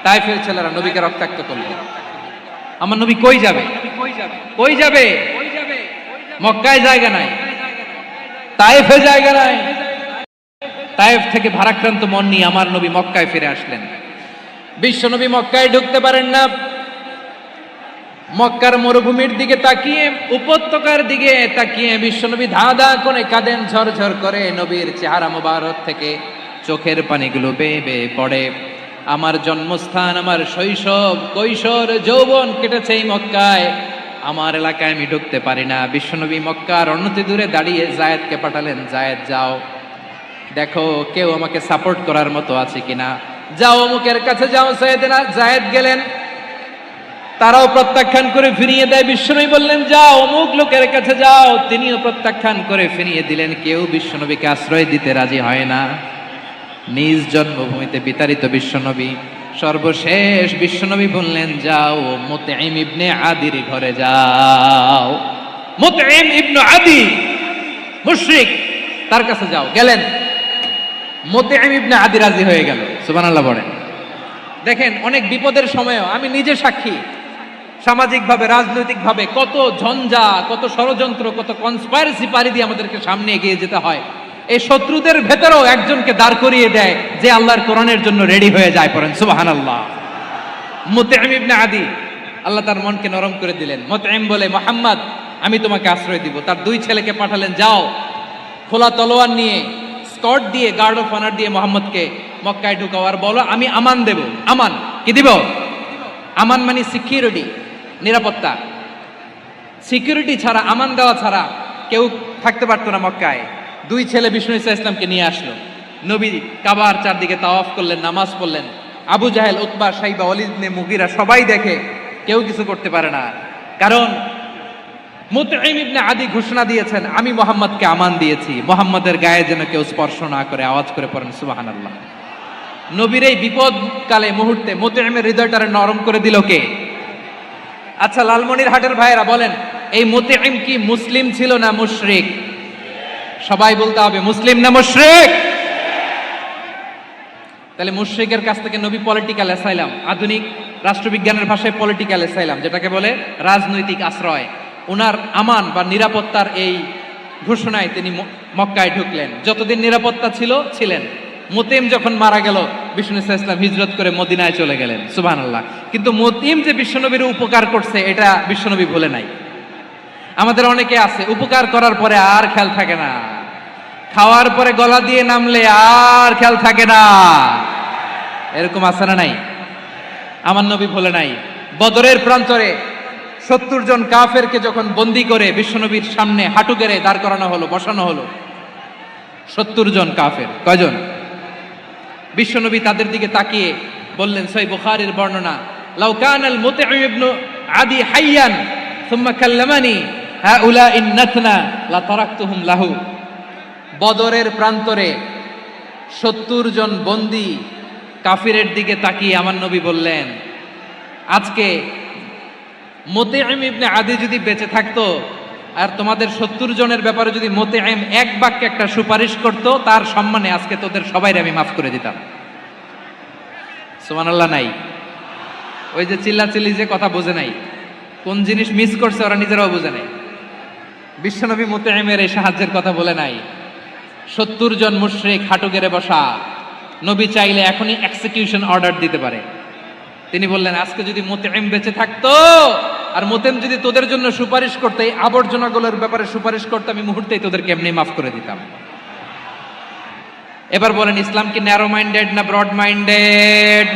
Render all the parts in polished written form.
তায়েফের ছেলেরা নবীকে রক্তাক্ত করলো। আমার নবী কই যাবে? কই যাবে? মক্কায় জায়গা নাই, তায়েফে জায়গা নাই। তায়েফ থেকে ভারাক্রান্ত মন নিয়ে আমার নবী মক্কায় ফিরে আসলেন। বিশ্ব নবী মক্কায় ঢুকতে পারেন না। মক্কার মরুভূমির দিকে তাকিয়ে, উপত্যকার দিকে তাকিয়ে বিশ্বনবী ধা ধা করে কাঁদেন, ঝরঝর করে। নবীর চেহারা মোবারক থেকে চোখের পানিগুলো বেয়ে বেয়ে পড়ে। আমার জন্মস্থান, আমার শৈশব, কৈশোর, যৌবন কেটেছে এই মক্কায়। আমার এলাকায় আমি ঢুকতে পারি না। বিশ্বনবী মক্কার অনতি দূরে দাঁড়িয়ে জায়েদকে পাঠালেন, জায়েদ যাও দেখো কেউ আমাকে সাপোর্ট করার মতো আছে কিনা, যাও অমুকের কাছে যাও। জায়েদ গেলেন, তারাও প্রত্যাখ্যান করে ফিরিয়ে দেয়। বিশ্বনবী বললেন যাও অমুক লোকের কাছে যাও, তিনিও প্রত্যাখ্যান করে ফিরিয়ে দিলেন। কেউ বিশ্বনবীকে আশ্রয় দিতে রাজি হয় না। নিজ জন্মভূমিতে বিতাড়িত বিশ্বনবী, সর্বশেষ বিশ্বনবী বললেন যাও মুতঈম ইবনে আদির ঘরে যাও। মুতঈম ইবনে আদি মুশরিক, তার কাছে যাও। গেলেন, মুতঈম ইবনে আদি রাজি হয়ে গেল। সুবহানাল্লাহ বলেন। দেখেন অনেক বিপদের সময়ও আমি নিজে সাক্ষী, সামাজিকভাবে রাজনৈতিকভাবে কত ঝঞ্ঝা, কত ষড়যন্ত্র, কত কনস্পাইরেসি পাড়ি দিয়ে আমাদেরকে সামনে এগিয়ে যেতে হয়। এই শত্রুদের ভেতরেও একজনকে দাঁড় করিয়ে দেয় যে আল্লাহর কোরআনের জন্য রেডি হয়ে যায়। পড়েন সুবহানাল্লাহ। মুতঈম ইবনে আদি, আল্লাহ তার মনকে নরম করে দিলেন। মুতঈম বলে মুহাম্মদ আমি তোমাকে আশ্রয় দিব। তার দুই ছেলেকে পাঠালেন, যাও খোলা তলোয়ার নিয়ে, স্কট দিয়ে, গার্ড অফ অনার দিয়ে মুহাম্মদকে মক্কায় ঢুকাও আর বলো আমি আমান দেব। আমান কি দিব? আমান মানে সিকিউরিটি, নিরাপত্তা। সিকিউরিটি ছাড়া, আমান দেওয়া ছাড়া কেউ থাকতে পারতো না মক্কায়। দুই ছেলে বিষ্ণু ইসা ইসলামকে নিয়ে আসলো। নবী কাবার চারদিকে তাওয়াফ করলেন, নামাজ পড়লেন। আবু জাহেল, উতবা, সাইবা, ওয়ালিদ ইবনে মুগীরা সবাই দেখে, কেউ কিছু করতে পারে না। কারণ মুতঈম ইবনে আদি ঘোষণা দিয়েছেন আমি মুহাম্মদকে আমান দিয়েছি, মুহাম্মদের গায়ে যেন কেউ স্পর্শ না করে। আওয়াজ করে পড়েন সুবহানাল্লাহ। নবীর এই বিপদকালে মুহূর্তে মুতঈমের হৃদয়টারে নরম করে দিল কে? আচ্ছা লালমনির হাটের ভাইয়েরা বলেন, এই মুতঈম কি মুসলিম ছিল না মুশরিক? সবাই বলতে হবে মুসলিম না মুশরিক? তাহলে মুশরিকের কাছ থেকে নবী পলিটিক্যাল অ্যাসাইলাম, আধুনিক রাষ্ট্রবিজ্ঞানের ভাষায় পলিটিক্যাল অ্যাসাইলাম যেটাকে বলে, রাজনৈতিক আশ্রয়, ওনার আমান বা নিরাপত্তার এই ঘোষণায় তিনি মক্কায় ঢুকলেন। যতদিন নিরাপত্তা ছিল ছিলেন। মুতঈম যখন মারা গেল, বিষ্ণু ইসলাম হিজরত করে মদিনায় চলে গেলেন। সুবহানাল্লাহ। কিন্তু মুতঈম যে বিশ্বনবীর উপকার করছে এটা বিশ্বনবী ভুলে নাই। আমাদের অনেকে আছে উপকার করার পরে আর খেয়াল থাকে না, খাওয়ার পরে গলা দিয়ে নামলে আর খেয়াল থাকে না। এরকম আছে না নাই? আমার নবী ভুলে নাই। বদরের প্রান্তরে 70 জন কাফেরকে যখন বন্দী করে বিশ্বনবীর সামনে হাঁটু গেড়ে দাঁড় করানো হলো, বসানো হলো। 70 জন কাফের। কয়জন? বিশ্বনবী তাদের দিকে তাকিয়ে বললেন, সহিহ বুখারীর বর্ণনা, লাউ কানাল মুতঈম ইবনে আদি হাইয়ান সুম্মা কাল্লামানি হাউলাইন নাতনা লা তারাকতুহুম লাহু। বদরের প্রান্তরে 70 জন বন্দী কাফিরের দিকে তাকিয়ে আমার নবী বললেন, আজকে মুতঈম ইবনে আদি যদি বেঁচে থাকতো আর তোমাদের 70 জনের ব্যাপারে যদি মুতঈম এক বাক্যে একটা সুপারিশ করত, তার সম্মানে আজকে তোদের সবাইকে আমি মাফ করে দিতাম। সুবহানাল্লাহ নাই? ওই যে চিল্লাচিল্লি যে কথা বোঝে নাই, কোন জিনিস মিস করছে ওরা নিজেরাও বোঝে নাই। বিশ্বনবী মুতঈমের এই সাহায্যের কথা বলে নাই। 70 জন মুশরিক হাঁটু গেড়ে বসা, নবী চাইলে এখনই এক্সিকিউশন অর্ডার দিতে পারে। তিনি বললেন আজকে যদি মুতঈম বেঁচে থাকতো আর মুতঈম যদি তোদের জন্য সুপারিশ করতে, এই আবর্জনাগুলোর ব্যাপারে সুপারিশ করতে, আমি মুহূর্তেই তোদেরকে এমনি মাফ করে দিতাম। এবার বলেন ইসলাম কি ন্যারো মাইন্ডেড না ব্রড মাইন্ডেড?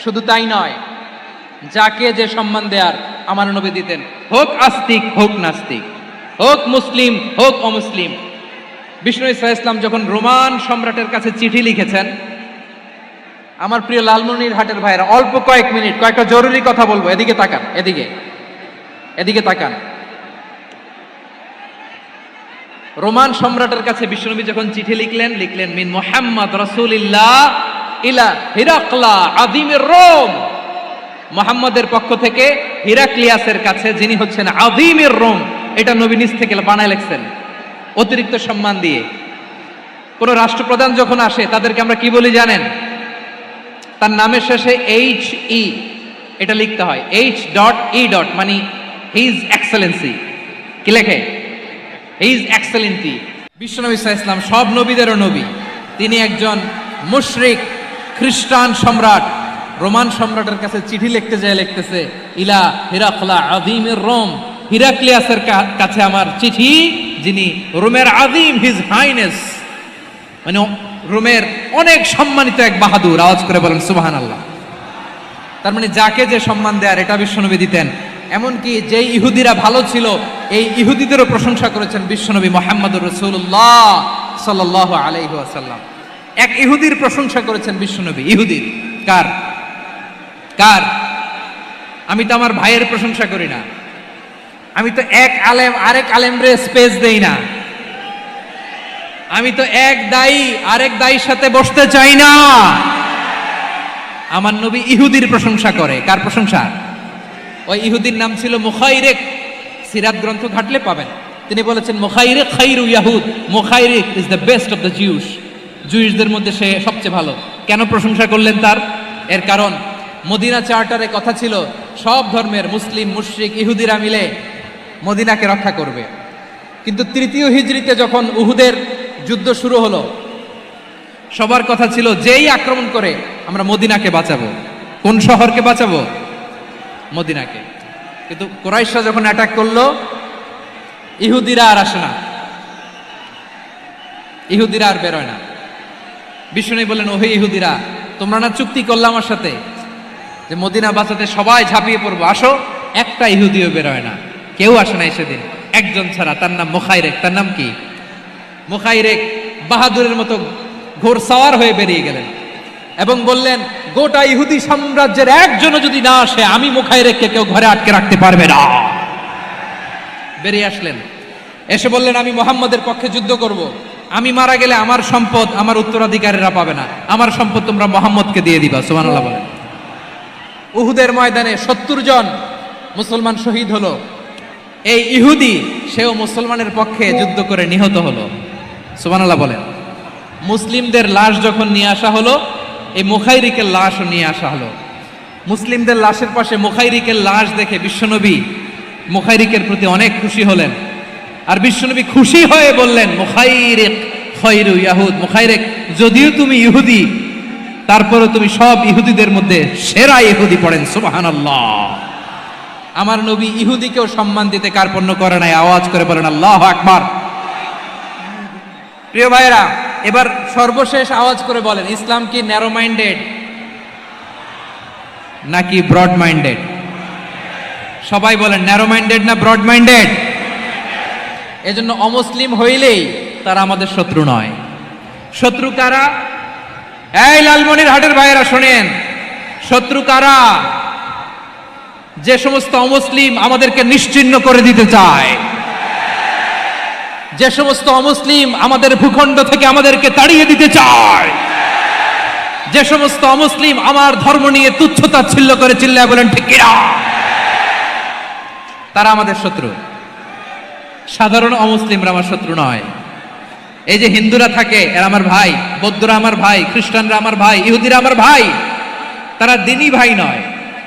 শুধু তাই নয়, যাকে যে সম্মান দেয়ার আমার নবী দিতেন, হোক আস্তিক হোক নাস্তিক, হোক মুসলিম হোক অমুসলিম। বিষ্ণু ইসলাম যখন রোমান সম্রাটের কাছে চিঠি লিখেছেন, আমার প্রিয় লালমনির হাটের ভাইরা অল্প কয়েক মিনিট কয়েকটা জরুরি কথা বলবো, এদিকে তাকান, এদিকে তাকান। রোমান সম্রাটের কাছে বিশ্বনবী যখন চিঠি লিখলেন মিন মুহাম্মদ রাসূলিল্লাহ ইলা হিরাকলা আযীমির রোম। মুহাম্মদের পক্ষ থেকে হিরাক্লিয়াসের কাছে, যিনি হচ্ছেন আযীমির রোম। এটা নবী নিজ থেকে বানায় লিখছেন অতিরিক্ত সম্মান দিয়ে। কোন রাষ্ট্রপ্রধান যখন আসে তাদেরকে আমরা কি বলি জানেন? তার নামের শেষে HE এটা লিখতে হয়, H.E. মানে হিজ এক্সেলেন্সি। কি লেখে? His Excellency. বিশ্বনবী সাল্লাল্লাহু আলাইহি ওয়াসাল্লাম সব নবীদেরও নবী। তিনি একজন মুশরিক খ্রিস্টান সম্রাট, রোমান সম্রাটের কাছে চিঠি লিখতে যায়, লিখতেছে ইলা হিরাকলা আযীমির রোম, হিরাক্লিয়াসের কাছে আমার চিঠি, যিনি রোমের আযীম, হিজ হাইনেস, মানে রোমের অনেক সম্মানিত এক বাহাদুর। আওয়াজ করে বলেন সুবহানাল্লাহ। তার মানে যাকে যে সম্মান দেয়ার এটা বিশ্বনবী দিতেন। এমনকি যেই ইহুদিরা ভালো ছিল এই ইহুদিদেরও প্রশংসা করেছেন বিশ্বনবী মুহাম্মদুর রাসূলুল্লাহ সাল্লাল্লাহু আলাইহি ওয়াসাল্লাম। এক ইহুদির প্রশংসা করেছেন বিশ্বনবী। ইহুদির কার? কার? আমি তো আমার ভাইয়ের প্রশংসা করি না, আমি তো এক আলেম আরেক আলেমরে স্পেস দেই না, আমি তো এক দায়ী আরেক দায়ীর সাথে বসতে চাই না। আমার নবী ইহুদির প্রশংসা করে। কার প্রশংসা? ওই ইহুদির নাম ছিল মুখাইরিক। সিরাত গ্রন্থ ঘাটলে পাবেন। তিনি বলেছেন মুখাইরিক খাইরু ইয়াহুদ, Mukhayriq is the best of the Jews. জুইশদের মধ্যে সে সবচেয়ে ভালো। কেন প্রশংসা করলেন তার? এর কারণ মদিনা চার্টারে কথা ছিল সব ধর্মের মুসলিম মুশরিক ইহুদিরা মিলে মদিনাকে রক্ষা করবে। কিন্তু তৃতীয় হিজরিতে যখন উহুদের যুদ্ধ শুরু হলো, সবার কথা ছিল যেই আক্রমণ করে আমরা মদিনাকে বাঁচাবো। কোন শহরকে বাঁচাবো? মদিনাকে। কিন্তু কুরাইশরা যখন অ্যাটাক করলো, ইহুদিরা আর আসে না, ইহুদিরা আর বেরোয় না। বিষ্ণু বললেন, ওহে ইহুদিরা, তোমরা না চুক্তি করলে আমার সাথে যে মদিনা বাঁচাতে সবাই ঝাঁপিয়ে পড়বো, আসো। একটা ইহুদিও বেরোয় না, কেউ আসে নাই সেদিন, একজন ছাড়া। তার নাম মুখাইরেক। তার নাম কি? মুখাইরেক বাহাদুরের মতো ঘোড়সাওয়ার হয়ে বেরিয়ে গেলেন এবং বললেন, গোটা ইহুদি সাম্রাজ্যের একজনও যদি না আসে, আমি মুখাইরেককে কেউ ঘরে আটকে রাখতে পারবে না। বেরিয়ে আসলেন, এসে বললেন, আমি মুহাম্মদের পক্ষে যুদ্ধ করব। আমি মারা গেলে আমার সম্পদ আমার উত্তরাধিকারীরা পাবে না, আমার সম্পদ তোমরা মুহাম্মদকে দিয়ে দিবা। সুবহানাল্লাহ বলেন। উহুদের ময়দানে 70 জন মুসলমান শহীদ হলো। এই ইহুদি সেও মুসলমানের পক্ষে যুদ্ধ করে নিহত হলো। সুবহানাল্লাহ বলেন। মুসলিমদের লাশ যখন নিয়ে আসা হলো, এই মুখাইরিকের লাশও নিয়ে আসা হলো। মুসলিমদের লাশের পাশে মুখাইরিকের লাশ দেখে বিশ্বনবী মুখাইরিকের প্রতি অনেক খুশি হলেন। আর বিশ্বনবী খুশি হয়ে বললেন, মুখাইরিক খায়রু ইয়াহুদ, মুখাইরিক যদিও তুমি ইহুদি, তারপরে তুমি সব ইহুদিদের মধ্যে সেরা ইহুদি। পড়েন সুবহানাল্লাহ। আমার নবী ইহুদিকেও সম্মান দিতে কার্পণ্য করে নাই। আওয়াজ করে বলেন আল্লাহু আকবার। প্রিয় ভাইরা, এবার সর্বশেষ আওয়াজ করে বলেন, ইসলাম কি ন্যারো মাইন্ডেড নাকি ব্রড মাইন্ডেড? সবাই বলেন, ন্যারো মাইন্ডেড না ব্রড মাইন্ডেড? এজন্য অমুসলিম হইলেই তারা আমাদের শত্রু নয়। শত্রু কারা? এই লালমনিরহাটের ভাইয়েরা শোনেন, শত্রু কারা? যে সমস্ত অমুসলিম আমাদেরকে নিশ্চিহ্ন করে দিতে চায়, যে সমস্ত অমুসলিম আমাদের ভূখণ্ড থেকে আমাদেরকে তাড়িয়ে দিতে চায়, যে সমস্ত অমুসলিম আমার ধর্ম নিয়ে তুচ্ছতাচ্ছিল্য করে চিল্লায় বলেন ঠিক কিনা, তারা আমাদের শত্রু। সাধারণ অমুসলিমরা আমার শত্রু নয়। এই যে হিন্দুরা থাকে, এরা আমার ভাই, বৌদ্ধরা আমার ভাই, খ্রিস্টানরা আমার ভাই, ইহুদিরা আমার ভাই। তারা দিনই ভাই নয়,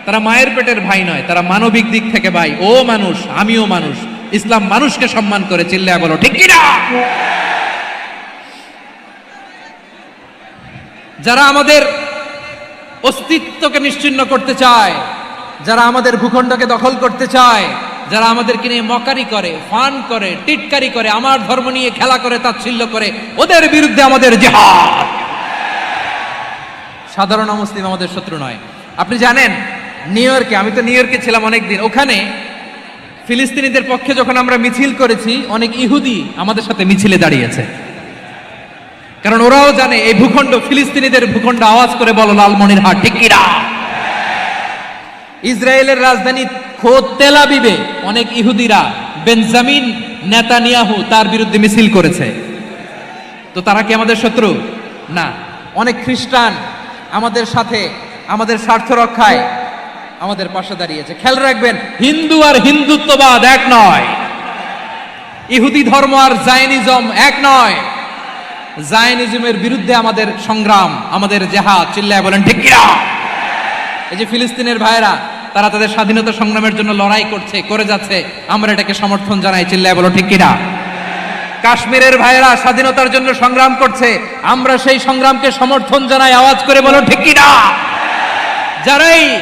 তারা মায়ের পেটের ভাই নয়, তারা মানবিক দিক থেকে ভাই। ও মানুষ, আমিও মানুষ। ইসলাম মানুষকে সম্মান করে, চিল্লায়া বলো ঠিক কিনা। যারা আমাদের অস্তিত্বকে নিশ্চিহ্ন করতে চায়, যারা আমাদের ভূখণ্ডকে দখল করতে চায়, যারা আমাদেরকে নিয়ে মকারি করে, ফান করে, টিটকারি করে, আমার ধর্ম নিয়ে খেলা করে, তাচ্ছিল্য করে, ওদের বিরুদ্ধে আমাদের জিহাদ। সাধারণ মুসলিম আমাদের শত্রু নয়। আপনি জানেন নিউ ইয়র্কে, আমি তো নিউ ইয়র্কে ছিলাম অনেকদিন, ওখানে ফিলিস্তিনিদের পক্ষে যখন আমরা মিছিল করেছি, অনেক ইহুদি আমাদের সাথে মিছিলে দাঁড়িয়েছে। কারণ ওরাও জানে এই ভূখণ্ড ফিলিস্তিনিদের ভূখণ্ড। আওয়াজ করে বলো লালমনিরহাট ঠিক কিনা। ইসরায়েলের রাজধানী খোদ তেল আবিবে অনেক ইহুদিরা বেঞ্জামিন নেতানিয়াহু তার বিরুদ্ধে মিছিল করেছে। তো তারা কি আমাদের শত্রু? না। অনেক খ্রিস্টান আমাদের সাথে আমাদের স্বার্থ রক্ষায় আমাদের পাশে দাঁড়িয়েছে। খেয়াল রাখবেন, হিন্দু আর হিন্দুত্ববাদ এক নয়, ইহুদি ধর্ম আর জায়নিজম এক নয়। জায়নিজমের বিরুদ্ধে আমাদের সংগ্রাম, আমাদের জেহাদ, চিল্লায় বলেন ঠিক কিনা? এই যে ফিলিস্তিনের ভাইয়েরা, তারা তাদের স্বাধীনতা সংগ্রামের জন্য লড়াই করছে, করে যাচ্ছে, আমরা এটাকে সমর্থন জানাই, চিল্লায় বলো ঠিক কিনা? কাশ্মীরের ভাইয়েরা স্বাধীনতার জন্য সংগ্রাম করছে, আমরা সেই সংগ্রামকে সমর্থন জানাই, আওয়াজ করে বলো ঠিক কিনা? যারাই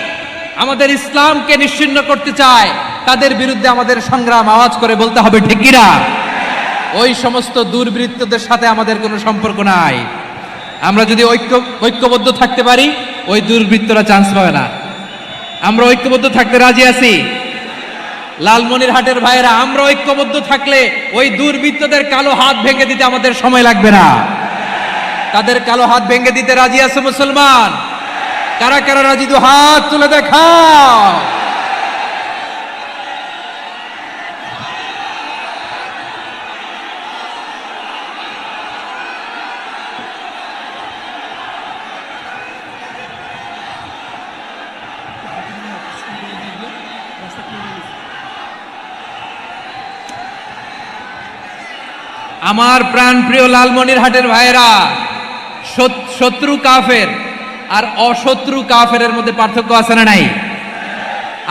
আমাদের ইসলামকে নিশ্চিহ্ন করতে চায় তাদের বিরুদ্ধে আমাদের সংগ্রাম, আওয়াজ করে বলতে হবে ঠিক কিনা? ওই সমস্ত দুর্বৃত্তদের সাথে আমাদের কোনো সম্পর্ক নাই। আমরা যদি ঐক্যবদ্ধ থাকতে পারি, ওই দুর্বৃত্তরা চান্স পাবে না। আমরা ঐক্যবদ্ধ থাকতে রাজি আছি। লালমনিরহাটের ভাইয়েরা, আমরা ঐক্যবদ্ধ থাকলে ওই দুর্বৃত্তদের কালো হাত ভেঙে দিতে আমাদের সময় লাগবে না। তাদের কালো হাত ভেঙে দিতে রাজি আছে মুসলমান? কারা কারা রাজি? দু হাত তুলে দেখাও। আমার প্রাণ প্রিয় লালমনিরহাটের ভাইয়েরা, শত্রু কাফের আর অশত্রু কাফেরের মধ্যে পার্থক্য আছে না নাই?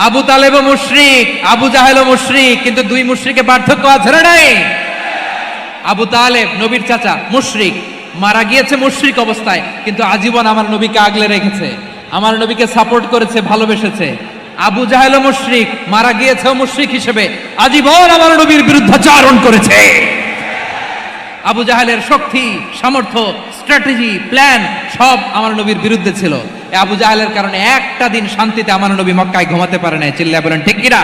আবু তালেবও মুশরিক, আবু জাহেলও মুশরিক, কিন্তু দুই মুশরিকে পার্থক্য আছে না নাই? আবু তালেব নবীর চাচা, মুশরিক, মারা গিয়েছে মুশরিক অবস্থায়, কিন্তু আজীবন আমার নবীকে আগলে রেখেছে, আমার নবীকে সাপোর্ট করেছে, ভালোবেসেছে। আবু জাহেলও মুশরিক, মারা গিয়েছে মুশরিক হিসেবে, আজীবন আমার নবীর বিরুদ্ধাচরণ করেছে। আবু জাহেলের শক্তি, সামর্থ্য, স্ট্র্যাটেজি, প্ল্যান সব আমার নবীর বিরুদ্ধে ছিল। এই আবু জাহেলের কারণে একটা দিন শান্তিতে আমার নবী মক্কায় ঘুমাতে পারে নাই, চিল্লায় বলেন ঠিক কিনা?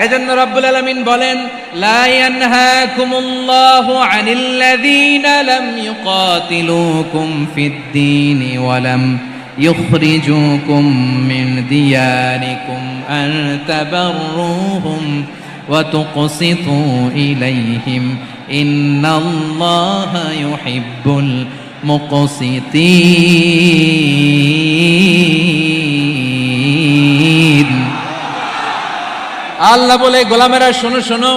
এজন্য রব্বুল আলামিন বলেন, লা ইয়ানহাকুমুল্লাহু আনিল্লাযীনা লাম ইউকাতিলুকুম ফিদ-দীন ওয়া লাম ইখরিজুকুম মিন দিয়ারিকুম আন তাবাররুহুম ওয়া তুকসিতু ইলাইহিম ইন্নাল্লাহা ইউহিব্বুল মুকসিতিন। আল্লাহ বলে, গোলামেরা শোনো শোনো,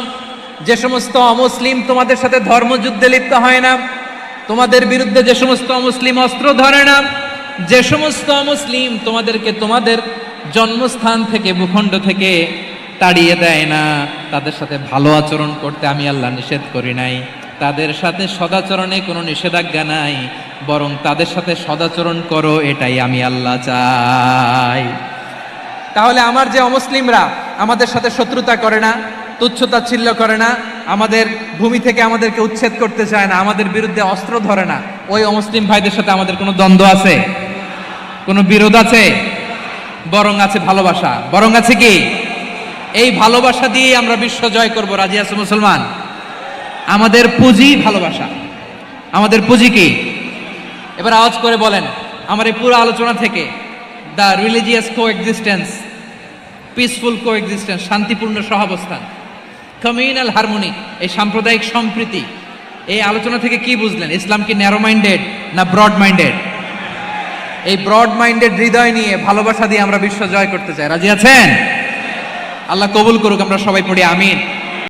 যে সমস্ত অমুসলিম তোমাদের সাথে ধর্মযুদ্ধে লিপ্ত হয় না, তোমাদের বিরুদ্ধে যে সমস্ত অমুসলিম অস্ত্র ধরে না, যে সমস্ত অমুসলিম তোমাদেরকে তোমাদের জন্মস্থান থেকে, ভূখণ্ড থেকে তাড়িয়ে দেয় না, তাদের সাথে ভালো আচরণ করতে আমি আল্লাহ নিষেধ করি নাই। তাদের সাথে সদাচরণে কোনো নিষেধাজ্ঞা নাই, বরং তাদের সাথে সদাচরণ করো, এটাই আমি আল্লাহ চাই। তাহলে আমার যে অমুসলিমরা আমাদের সাথে শত্রুতা করে না, তুচ্ছতাচ্ছিল্য করে না, আমাদের ভূমি থেকে আমাদেরকে উচ্ছেদ করতে চায় না, আমাদের বিরুদ্ধে অস্ত্র ধরে না, ওই অমুসলিম ভাইদের সাথে আমাদের কোনো দ্বন্দ্ব আছে? কোনো বিরোধ আছে? বরং আছে ভালোবাসা। বরং আছে কি? এই ভালোবাসা দিয়ে আমরা বিশ্ব জয় করব। রাজি আছে মুসলমান? আমাদের পুঁজি ভালোবাসা। আমাদের পুঁজি কি? এবার আওয়াজ করে বলেন, আমার এই পুরো আলোচনা থেকে the religious coexistence, peaceful coexistence, শান্তিপূর্ণ সহাবস্থান, কমিউনাল হারমোনি, এই সাম্প্রদায়িক সম্প্রীতি, এই আলোচনা থেকে কি বুঝলেন? ইসলাম কি ন্যারো মাইন্ডেড না ব্রড মাইন্ডেড? এই ব্রড মাইন্ডেড হৃদয় নিয়ে, ভালোবাসা দিয়ে আমরা বিশ্ব জয় করতে চাই। রাজি আছেন? আল্লাহ কবুল করুক। আমরা সবাই পড়ি আমিন।